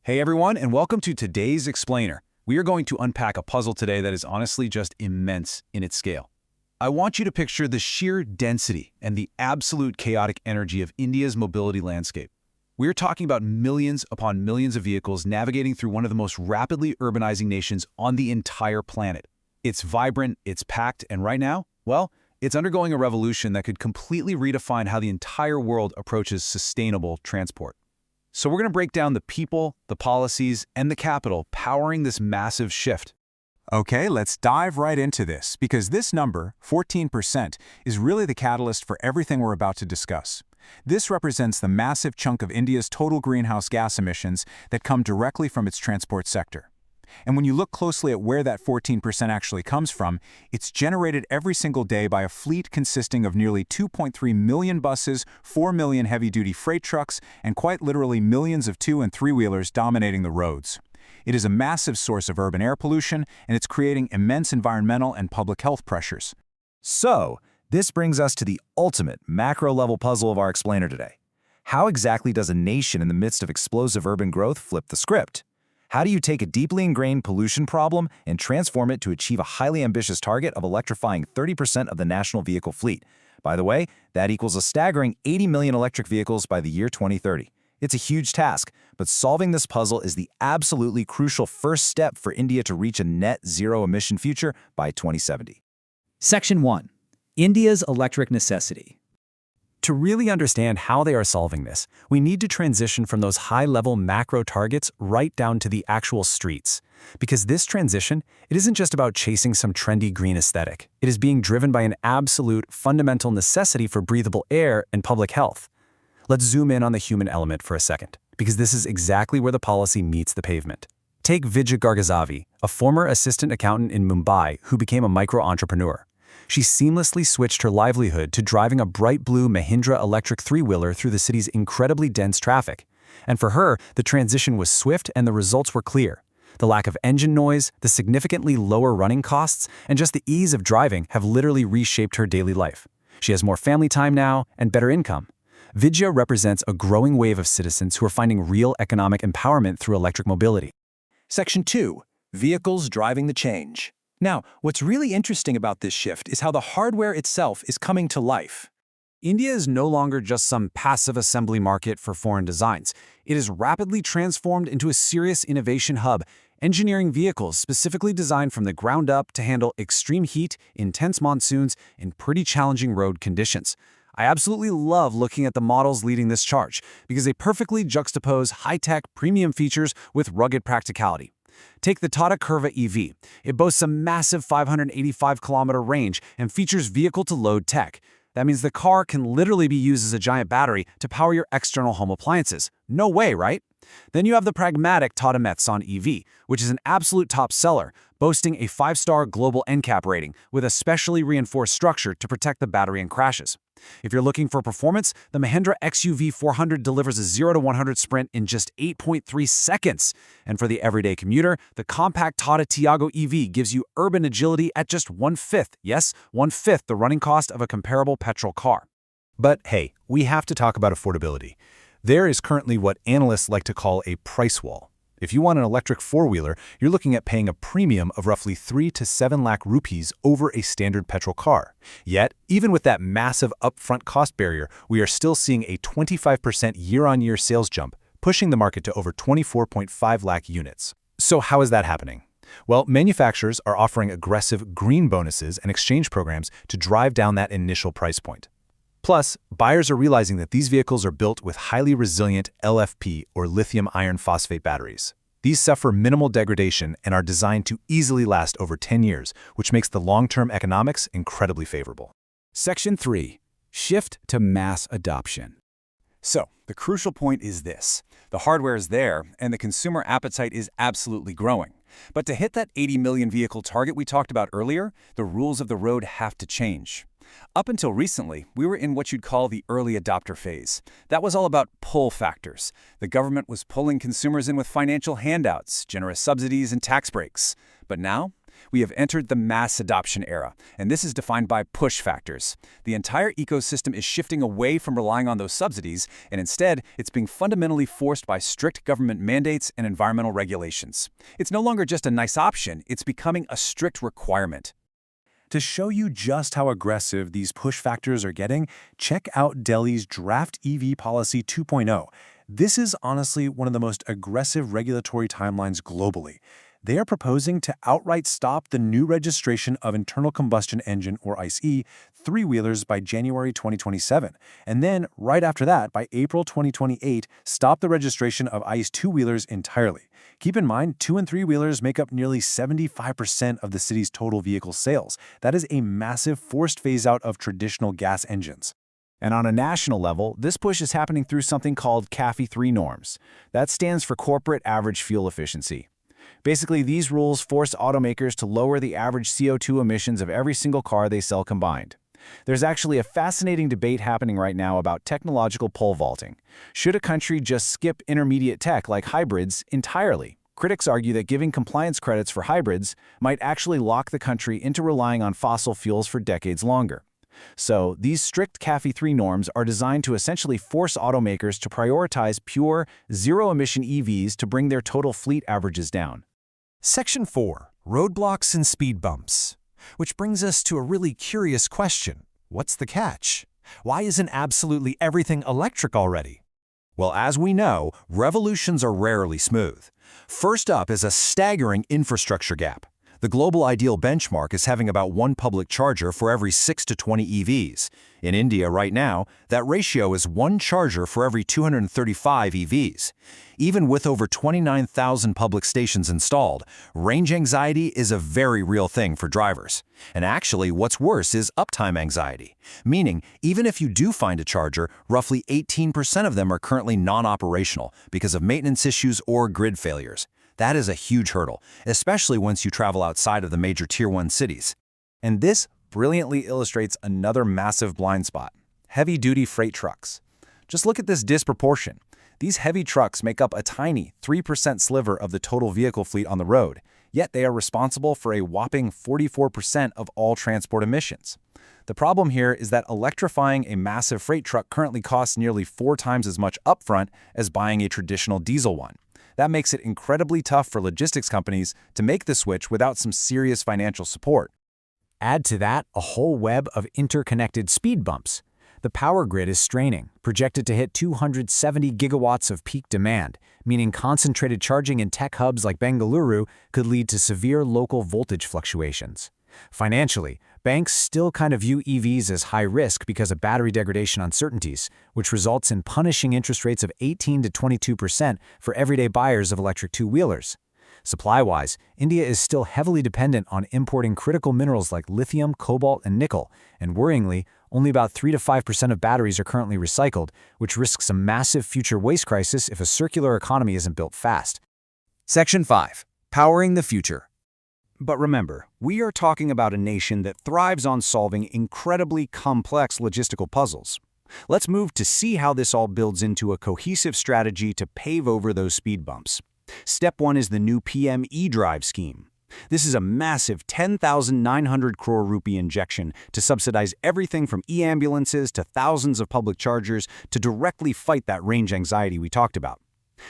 Hey everyone, and welcome to today's Explainer. We are going to unpack a puzzle today that is honestly just immense in its scale. I want you to picture the sheer density and the absolute chaotic energy of India's mobility landscape. We are talking about millions upon millions of vehicles navigating through one of the most rapidly urbanizing nations on the entire planet. It's vibrant, it's packed, and right now, well, it's undergoing a revolution that could completely redefine how the entire world approaches sustainable transport. So we're going to break down the people, the policies, and the capital powering this massive shift. Okay, let's dive right into this, because this number, 14%, is really the catalyst for everything we're about to discuss. This represents the massive chunk of India's total greenhouse gas emissions that come directly from its transport sector. And when you look closely at where that 14% actually comes from, it's generated every single day by a fleet consisting of nearly 2.3 million buses, 4 million heavy-duty freight trucks, and quite literally millions of two- and three-wheelers dominating the roads. It is a massive source of urban air pollution, and it's creating immense environmental and public health pressures. So, this brings us to the ultimate macro-level puzzle of our explainer today. How exactly does a nation in the midst of explosive urban growth flip the script? How do you take a deeply ingrained pollution problem and transform it to achieve a highly ambitious target of electrifying 30% of the national vehicle fleet? By the way, that equals a staggering 80 million electric vehicles by the year 2030. It's a huge task, but solving this puzzle is the absolutely crucial first step for India to reach a net zero emission future by 2070. Section 1. India's electric necessity. To really understand how they are solving this, we need to transition from those high-level macro targets right down to the actual streets. Because this transition, it isn't just about chasing some trendy green aesthetic. It is being driven by an absolute, fundamental necessity for breathable air and public health. Let's zoom in on the human element for a second, because this is exactly where the policy meets the pavement. Take Vidya Gargazavi, a former assistant accountant in Mumbai who became a micro-entrepreneur. She seamlessly switched her livelihood to driving a bright blue Mahindra electric three-wheeler through the city's incredibly dense traffic. And for her, the transition was swift and the results were clear. The lack of engine noise, the significantly lower running costs, and just the ease of driving have literally reshaped her daily life. She has more family time now and better income. Vidya represents a growing wave of citizens who are finding real economic empowerment through electric mobility. Section 2. Vehicles driving the change. Now, what's really interesting about this shift is how the hardware itself is coming to life. India is no longer just some passive assembly market for foreign designs. It is rapidly transformed into a serious innovation hub, engineering vehicles specifically designed from the ground up to handle extreme heat, intense monsoons, and pretty challenging road conditions. I absolutely love looking at the models leading this charge because they perfectly juxtapose high-tech premium features with rugged practicality. Take the Tata Curva EV. It boasts a massive 585-kilometer range and features vehicle-to-load tech. That means the car can literally be used as a giant battery to power your external home appliances. No way, right? Then you have the pragmatic Tata Metson EV, which is an absolute top seller, boasting a 5-star global NCAP rating with a specially reinforced structure to protect the battery in crashes. If you're looking for performance, the Mahindra XUV 400 delivers a 0 to 100 sprint in just 8.3 seconds. And for the everyday commuter, the compact Tata Tiago EV gives you urban agility at just 1/5, yes, 1/5 the running cost of a comparable petrol car. But hey, we have to talk about affordability. There is currently what analysts like to call a price wall. If you want an electric four-wheeler, you're looking at paying a premium of roughly 3 to 7 lakh rupees over a standard petrol car. Yet, even with that massive upfront cost barrier, we are still seeing a 25% year-on-year sales jump, pushing the market to over 24.5 lakh units. So how is that happening? Well, manufacturers are offering aggressive green bonuses and exchange programs to drive down that initial price point. Plus, buyers are realizing that these vehicles are built with highly resilient LFP or lithium iron phosphate batteries. These suffer minimal degradation and are designed to easily last over 10 years, which makes the long-term economics incredibly favorable. Section 3. Shift to mass adoption. So, the crucial point is this. The hardware is there, and the consumer appetite is absolutely growing. But to hit that 80 million vehicle target we talked about earlier, the rules of the road have to change. Up until recently, we were in what you'd call the early adopter phase. That was all about pull factors. The government was pulling consumers in with financial handouts, generous subsidies, and tax breaks. But now, We have entered the mass adoption era, and this is defined by push factors. The entire ecosystem is shifting away from relying on those subsidies, and instead, it's being fundamentally forced by strict government mandates and environmental regulations. It's no longer just a nice option, it's becoming a strict requirement. To show you just how aggressive these push factors are getting, check out Delhi's Draft EV Policy 2.0. This is honestly one of the most aggressive regulatory timelines globally. They are proposing to outright stop the new registration of internal combustion engine, or ICE, three-wheelers by January 2027. And then, right after that, by April 2028, stop the registration of ICE two-wheelers entirely. Keep in mind, two- and three-wheelers make up nearly 75% of the city's total vehicle sales. That is a massive forced phase-out of traditional gas engines. And on a national level, this push is happening through something called CAFE 3 norms. That stands for Corporate Average Fuel Efficiency. Basically, these rules force automakers to lower the average CO2 emissions of every single car they sell combined. There's actually a fascinating debate happening right now about technological pole vaulting. Should a country just skip intermediate tech like hybrids entirely? Critics argue that giving compliance credits for hybrids might actually lock the country into relying on fossil fuels for decades longer. So, these strict CAFE 3 norms are designed to essentially force automakers to prioritize pure, zero-emission EVs to bring their total fleet averages down. Section 4. Roadblocks and speed bumps. Which brings us to a really curious question. What's the catch? Why isn't absolutely everything electric already? Well, as we know, revolutions are rarely smooth. First up is a staggering infrastructure gap. The global ideal benchmark is having about one public charger for every 6 to 20 EVs. In India right now, that ratio is one charger for every 235 EVs. Even with over 29,000 public stations installed, range anxiety is a very real thing for drivers. And actually, what's worse is uptime anxiety, meaning even if you do find a charger, roughly 18% of them are currently non-operational because of maintenance issues or grid failures. That is a huge hurdle, especially once you travel outside of the major Tier 1 cities. And this brilliantly illustrates another massive blind spot: heavy-duty freight trucks. Just look at this disproportion. These heavy trucks make up a tiny 3% sliver of the total vehicle fleet on the road, yet they are responsible for a whopping 44% of all transport emissions. The problem here is that electrifying a massive freight truck currently costs nearly 4 times as much upfront as buying a traditional diesel one. That makes it incredibly tough for logistics companies to make the switch without some serious financial support. Add to that a whole web of interconnected speed bumps. The power grid is straining, projected to hit 270 gigawatts of peak demand, meaning concentrated charging in tech hubs like Bengaluru could lead to severe local voltage fluctuations. Financially, banks still kind of view EVs as high risk because of battery degradation uncertainties, which results in punishing interest rates of 18 to 22% for everyday buyers of electric two-wheelers. Supply-wise, India is still heavily dependent on importing critical minerals like lithium, cobalt, and nickel, and worryingly, only about 3 to 5% of batteries are currently recycled, which risks a massive future waste crisis if a circular economy isn't built fast. Section 5. Powering the future. But remember, we are talking about a nation that thrives on solving incredibly complex logistical puzzles. Let's move to see how this all builds into a cohesive strategy to pave over those speed bumps. Step 1 is the new PM eDrive scheme. This is a massive 10,900 crore rupee injection to subsidize everything from e-ambulances to thousands of public chargers to directly fight that range anxiety we talked about.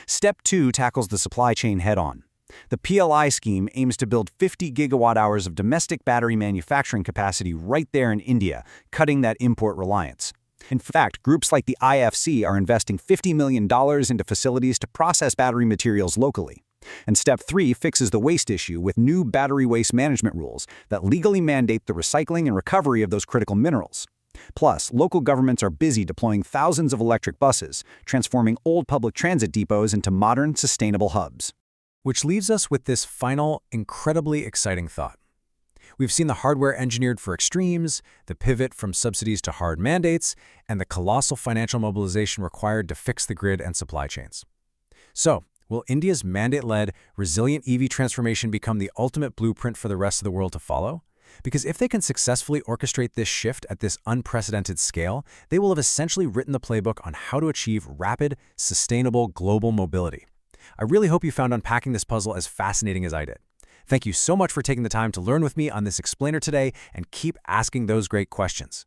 Step 2 tackles the supply chain head-on. The PLI scheme aims to build 50 gigawatt-hours of domestic battery manufacturing capacity right there in India, cutting that import reliance. In fact, groups like the IFC are investing $50 million into facilities to process battery materials locally. And Step 3 fixes the waste issue with new battery waste management rules that legally mandate the recycling and recovery of those critical minerals. Plus, local governments are busy deploying thousands of electric buses, transforming old public transit depots into modern, sustainable hubs. Which leaves us with this final, incredibly exciting thought. We've seen the hardware engineered for extremes, the pivot from subsidies to hard mandates, and the colossal financial mobilization required to fix the grid and supply chains. So, will India's mandate-led, resilient EV transformation become the ultimate blueprint for the rest of the world to follow? Because if they can successfully orchestrate this shift at this unprecedented scale, they will have essentially written the playbook on how to achieve rapid, sustainable global mobility. I really hope you found unpacking this puzzle as fascinating as I did. Thank you so much for taking the time to learn with me on this explainer today, and keep asking those great questions.